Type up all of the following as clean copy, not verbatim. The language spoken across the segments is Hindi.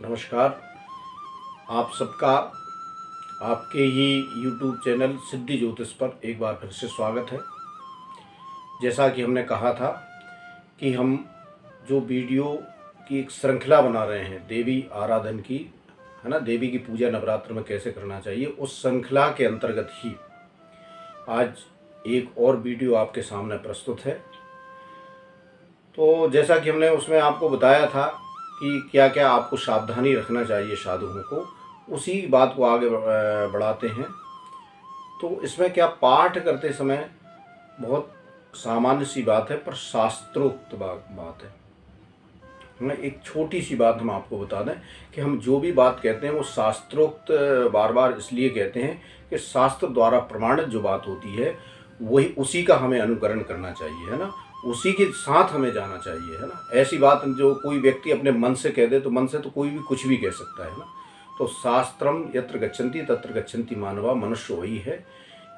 नमस्कार। आप सबका आपके ही YouTube चैनल सिद्धि ज्योतिष पर एक बार फिर से स्वागत है। जैसा कि हमने कहा था कि हम जो वीडियो की एक श्रृंखला बना रहे हैं देवी आराधन की, है ना, देवी की पूजा नवरात्र में कैसे करना चाहिए, उस श्रृंखला के अंतर्गत ही आज एक और वीडियो आपके सामने प्रस्तुत है। तो जैसा कि हमने उसमें आपको बताया था कि क्या क्या आपको सावधानी रखना चाहिए साधुओं को, उसी बात को आगे बढ़ाते हैं। तो इसमें क्या, पाठ करते समय बहुत सामान्य सी बात है पर शास्त्रोक्त बात है। मैं एक छोटी सी बात हम आपको बता दें कि हम जो भी बात कहते हैं वो शास्त्रोक्त बार बार इसलिए कहते हैं कि शास्त्र द्वारा प्रमाणित जो बात होती है वही उसी का हमें अनुकरण करना चाहिए, है ना, उसी के साथ हमें जाना चाहिए, है ना। ऐसी बात जो कोई व्यक्ति अपने मन से कह दे, तो मन से तो कोई भी कुछ भी कह सकता है ना। तो शास्त्रम यत्र गच्छन्ति तत्र गच्छन्ति मानवा, मनुष्य वही है,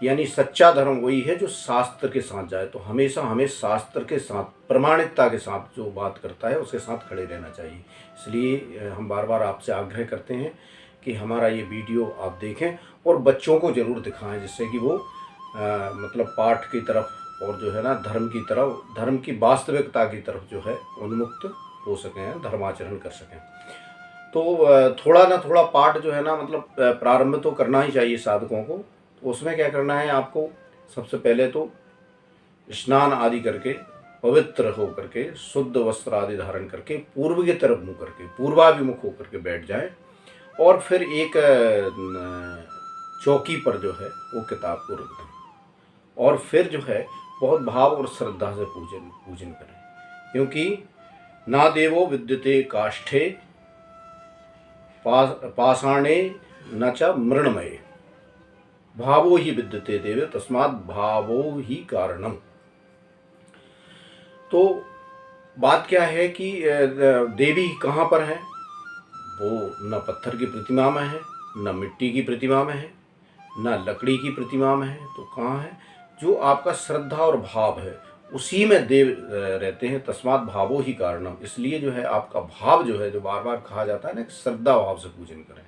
यानी सच्चा धर्म वही है जो शास्त्र के साथ जाए। तो हमेशा हमें शास्त्र के साथ, प्रमाणिकता के साथ जो बात करता है उसके साथ खड़े रहना चाहिए। इसलिए हम बार बार आपसे आग्रह करते हैं कि हमारा ये वीडियो आप देखें और बच्चों को ज़रूर दिखाएं, जिससे कि वो मतलब पाठ की तरफ और जो है ना धर्म की तरफ, धर्म की वास्तविकता की तरफ जो है उन्मुक्त हो सकें, धर्माचरण कर सकें। तो थोड़ा ना थोड़ा पाठ जो है ना, मतलब प्रारंभ तो करना ही चाहिए साधकों को। तो उसमें क्या करना है आपको, सबसे पहले तो स्नान आदि करके, पवित्र हो करके, शुद्ध वस्त्र आदि धारण करके, पूर्व की तरफ मुँह करके, पूर्वाभिमुख होकर के बैठ जाए और फिर एक चौकी पर जो है वो किताब को रख दें और फिर जो है बहुत भाव और श्रद्धा से पूजन करें। क्योंकि ना देवो विद्यते काष्ठे पाषाणे न च मृण्मये, भावो ही विद्यते देवे तस्मात् भावो ही कारणम। तो बात क्या है कि देवी कहाँ पर है, वो न पत्थर की प्रतिमा में है, न मिट्टी की प्रतिमा में है, न लकड़ी की प्रतिमा में है। तो कहाँ है, जो आपका श्रद्धा और भाव है उसी में देव रहते हैं। तस्मात् भावो ही कारणम, इसलिए जो है आपका भाव जो है, जो बार बार कहा जाता है ना, श्रद्धा भाव से पूजन करें।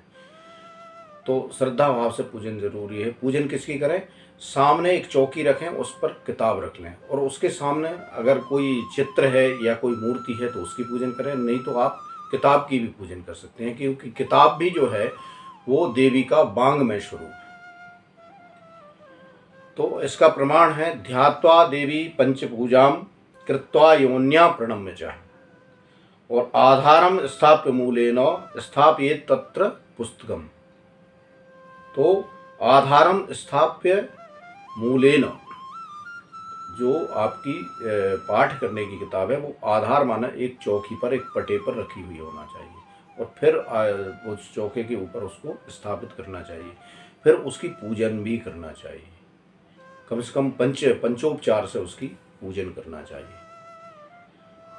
तो श्रद्धा भाव से पूजन जरूरी है। पूजन किसकी करें, सामने एक चौकी रखें, उस पर किताब रख लें और उसके सामने अगर कोई चित्र है या कोई मूर्ति है तो उसकी पूजन करें, नहीं तो आप किताब की भी पूजन कर सकते हैं, क्योंकि किताब भी जो है वो देवी का वांग्मय स्वरूप है। तो इसका प्रमाण है, ध्यात्वा देवी पंचपूजाम कृत्वा योन्या प्रणम्य च और आधारम स्थाप्य मूलेन स्थापयेत् तत्र पुस्तकम। तो आधारम स्थाप्य मूलेन, जो आपकी पाठ करने की किताब है वो आधार माना एक चौकी पर, एक पटे पर रखी हुई होना चाहिए और फिर उस चौके के ऊपर उसको स्थापित करना चाहिए। फिर उसकी पूजन भी करना चाहिए, कम से कम पंचोपचार से उसकी पूजन करना चाहिए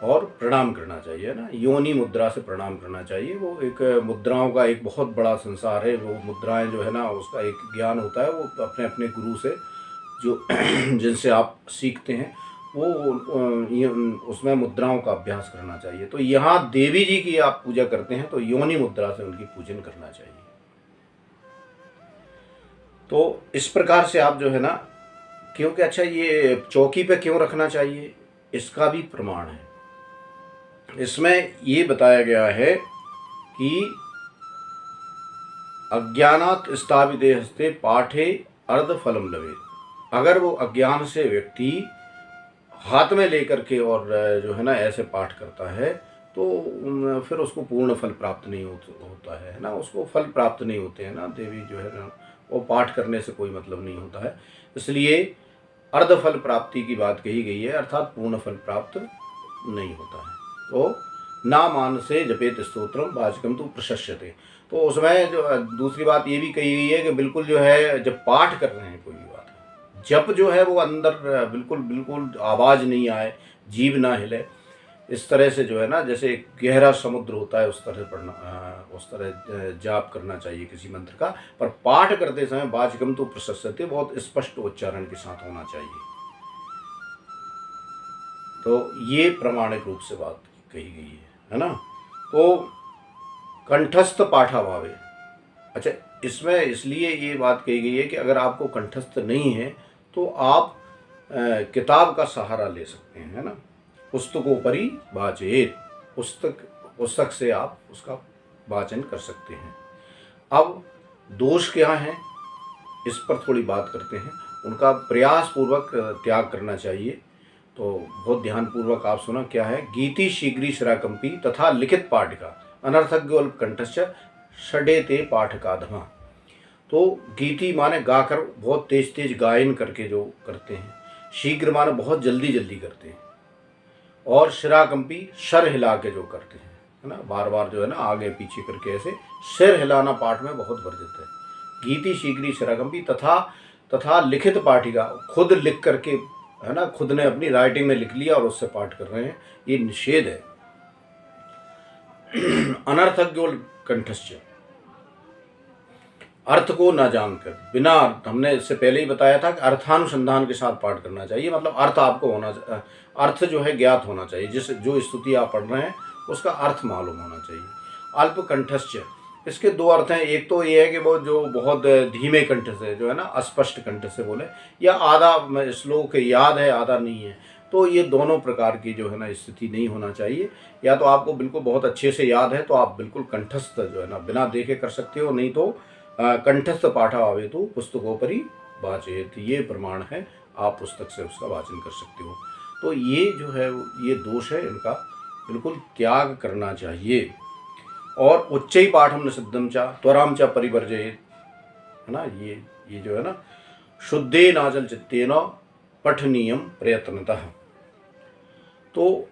और प्रणाम करना चाहिए ना। योनि मुद्रा से प्रणाम करना चाहिए। वो एक मुद्राओं का एक बहुत बड़ा संसार है। वो मुद्राएं जो है ना, उसका एक ज्ञान होता है, वो अपने अपने गुरु से जो जिनसे आप सीखते हैं वो उसमें मुद्राओं का अभ्यास करना चाहिए। तो यहाँ देवी जी की आप पूजा करते हैं तो योनि मुद्रा से उनकी पूजन करना चाहिए। तो इस प्रकार से आप जो है ना, क्योंकि अच्छा ये चौकी पे क्यों रखना चाहिए, इसका भी प्रमाण है। इसमें ये बताया गया है कि अज्ञानात् स्थापिते हस्ते पाठे अर्धफलम लभेत। अगर वो अज्ञान से व्यक्ति हाथ में लेकर के और जो है ना ऐसे पाठ करता है तो फिर उसको पूर्ण फल प्राप्त नहीं होता है ना, उसको फल प्राप्त नहीं होते हैं ना। देवी जो है ना, वो पाठ करने से कोई मतलब नहीं होता है। इसलिए अर्धफल प्राप्ति की बात कही गई है, अर्थात पूर्ण फल प्राप्त नहीं होता है। तो ना मान से जपेत स्तोत्रम वाचकम तो प्रशस्यते। तो उसमें जो दूसरी बात ये भी कही गई है कि बिल्कुल जो है जब पाठ कर रहे हैं कोई भी बात, जब जो है वो अंदर बिल्कुल बिल्कुल आवाज़ नहीं आए, जीभ ना हिले, इस तरह से जो है ना, जैसे गहरा समुद्र होता है उस तरह पढ़ना, उस तरह जाप करना चाहिए किसी मंत्र का। पर पाठ करते समय वाचकम तो प्रशस्यते, बहुत स्पष्ट उच्चारण के साथ होना चाहिए। तो ये प्रमाणिक रूप से बात कही गई है ना। तो कंठस्थ पाठाभावे। अच्छा, इसमें इसलिए ये बात कही गई है कि अगर आपको कंठस्थ नहीं है तो आप किताब का सहारा ले सकते हैं, है ना। पुस्तकोपरि वाचयेत, पुस्तक से आप उसका वाचन कर सकते हैं। अब दोष क्या हैं, इस पर थोड़ी बात करते हैं। उनका प्रयास पूर्वक त्याग करना चाहिए। तो बहुत ध्यानपूर्वक आप सुना क्या है। गीति शीघ्री शिराकंपी तथा लिखित पाठिका अनर्थज्ञ कंठस्य षडेते पाठकाधमा। तो गीति माने गाकर, बहुत तेज तेज गायन करके जो करते हैं। शीघ्र माने बहुत जल्दी जल्दी करते हैं। और शिराकंपी, सर हिला के जो करते हैं, है ना, बार बार जो है ना आगे पीछे करके ऐसे सिर हिलाना पाठ में बहुत वर्जित है। गीति शीघ्री शिराकंपी तथा लिखित पाठिका, खुद लिख करके, है ना, खुद ने अपनी राइटिंग में लिख लिया और उससे पाठ कर रहे हैं, ये निषेध है। अनर्थज्ञ कंठस्य, अर्थ को न जानकर, बिना, हमने इससे पहले ही बताया था कि अर्थानुसंधान के साथ पाठ करना चाहिए। मतलब अर्थ आपको होना, अर्थ जो है ज्ञात होना चाहिए। जो स्तुति आप पढ़ रहे हैं उसका अर्थ मालूम होना चाहिए। अल्प कंठस्य, इसके दो अर्थ हैं। एक तो ये है कि वो जो बहुत धीमे कंठ से, जो है ना अस्पष्ट कंठ से बोले, या आधा श्लोक याद है आधा नहीं है, तो ये दोनों प्रकार की जो है ना स्थिति नहीं होना चाहिए। या तो आपको बिल्कुल बहुत अच्छे से याद है तो आप बिल्कुल कंठस्थ जो है ना बिना देखे कर सकते हो, नहीं तो कंठस्थ पाठाभावे तो पुस्तकोपरि वाचयेत, ये प्रमाण है, आप पुस्तक से उसका वाचन कर सकते हो। तो ये जो है ये दोष है, इनका बिल्कुल त्याग करना चाहिए। और उच्चई पाठम निषिद्धम चा त्वराम चा परिवर्जयेत, है ना। ये जो है ना शुद्धे नाचल चित्तेन पठनीयम प्रयत्नतः। तो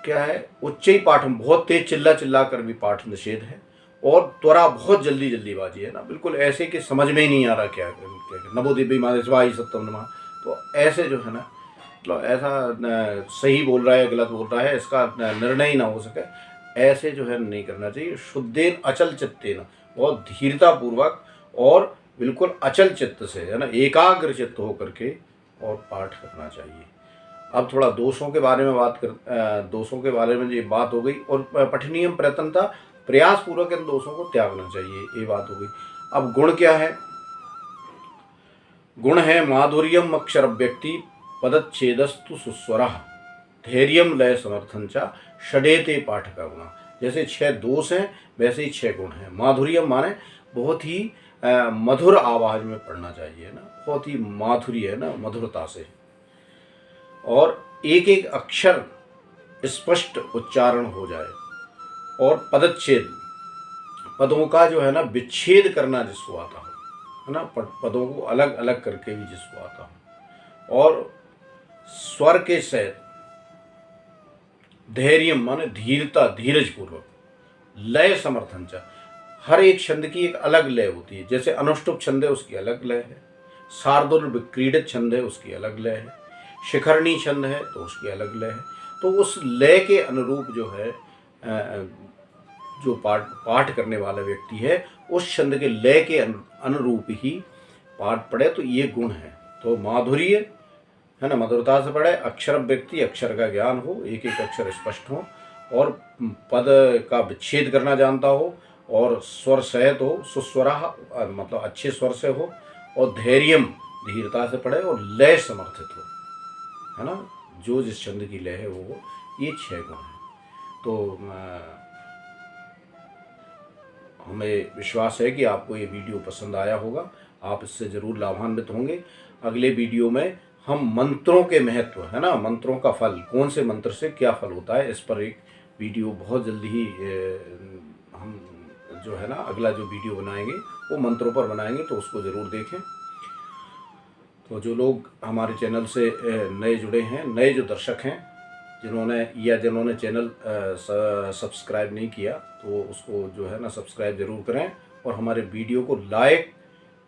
क्या है, उच्चई पाठम, बहुत तेज चिल्ला कर भी पाठ निषेध है। और त्वरा, बहुत जल्दी जल्दीबाजी है ना, बिल्कुल ऐसे कि समझ में ही नहीं आ रहा क्या नमो दिव्य मादेशवाई सत्यम नमः। तो ऐसे जो है ना, मतलब ऐसा सही बोल रहा है गलत बोल रहा है इसका निर्णय ही ना हो सके, ऐसे जो है नहीं करना चाहिए। शुद्धेन अचल चित्तेन, बहुत धीरता पूर्वक और बिल्कुल अचल चित्त से, है ना, एकाग्र चित्त होकर के और पाठ करना चाहिए। अब थोड़ा दोषों के बारे में बात कर, दोषों के बारे में ये बात हो गई। और पठनीयम प्रयत्नता, प्रयास पूर्वक इन दोषों को त्यागना चाहिए, ये बात हो गई। अब गुण क्या है। गुण है माधुर्यम अक्षर व्यक्ति पदच्छेदस्तु सुस्वरः धैर्यम लय समर्थन चा षडेते पाठका गुणा। जैसे 6 दोष हैं वैसे ही 6 गुण हैं। माधुर्यम माने बहुत ही मधुर आवाज में पढ़ना चाहिए ना, बहुत ही माधुर्य है ना, मधुरता से। और एक एक अक्षर स्पष्ट उच्चारण हो जाए। और पदच्छेद, पदों का जो है ना विच्छेद करना जिसको आता हो, है ना, पदों को अलग अलग करके भी जिसको आता हो। और स्वर के सहित, धैर्य माने धीरता, धीरज पूर्वक, लय समर्थन चा, हर एक छंद की एक अलग लय होती है। जैसे अनुष्टुप छंद है उसकी अलग लय है, शार्दुल विक्रीडित छंद है उसकी अलग लय है, शिखरणी छंद है तो उसकी अलग लय है। तो उस लय के अनुरूप जो है जो पाठ करने वाला व्यक्ति है उस छंद के लय के अनुरूप ही पाठ पढ़े, तो ये गुण है। तो माधुर्य, है ना, मधुरता से पढ़े, अक्षर व्यक्ति, अक्षर का ज्ञान हो, एक एक अक्षर स्पष्ट हो, और पद का विच्छेद करना जानता हो, और स्वर सहित हो, सुस्वरा मतलब अच्छे स्वर से हो, और धैर्यम, धीरता से पढ़े, और लय समर्थित हो, है ना, जो जिस छंद की लय है वो हो। ये 6 गुण हैं। तो हमें विश्वास है कि आपको ये वीडियो पसंद आया होगा, आप इससे ज़रूर लाभान्वित होंगे। अगले वीडियो में हम मंत्रों के महत्व, है ना, मंत्रों का फल, कौन से मंत्र से क्या फल होता है, इस पर एक वीडियो बहुत जल्दी ही हम जो है ना अगला जो वीडियो बनाएंगे वो मंत्रों पर बनाएंगे, तो उसको ज़रूर देखें। तो जो लोग हमारे चैनल से नए जुड़े हैं, नए जो दर्शक हैं, जिन्होंने चैनल सब्सक्राइब नहीं किया, तो उसको जो है ना सब्सक्राइब ज़रूर करें, और हमारे वीडियो को लाइक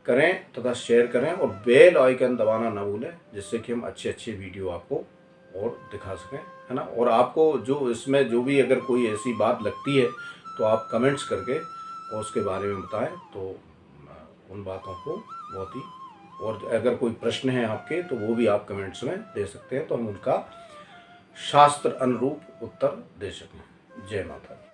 करें तथा शेयर करें, और बेल आइकन दबाना ना भूलें, जिससे कि हम अच्छे अच्छे वीडियो आपको और दिखा सकें, है ना। और आपको जो इसमें जो भी अगर कोई ऐसी बात लगती है तो आप कमेंट्स करके और उसके बारे में बताएं, तो उन बातों को बहुत ही, और अगर कोई प्रश्न है आपके तो वो भी आप कमेंट्स में दे सकते हैं, तो हम उनका शास्त्र अनुरूप उत्तर दे सकें। जय माता दी।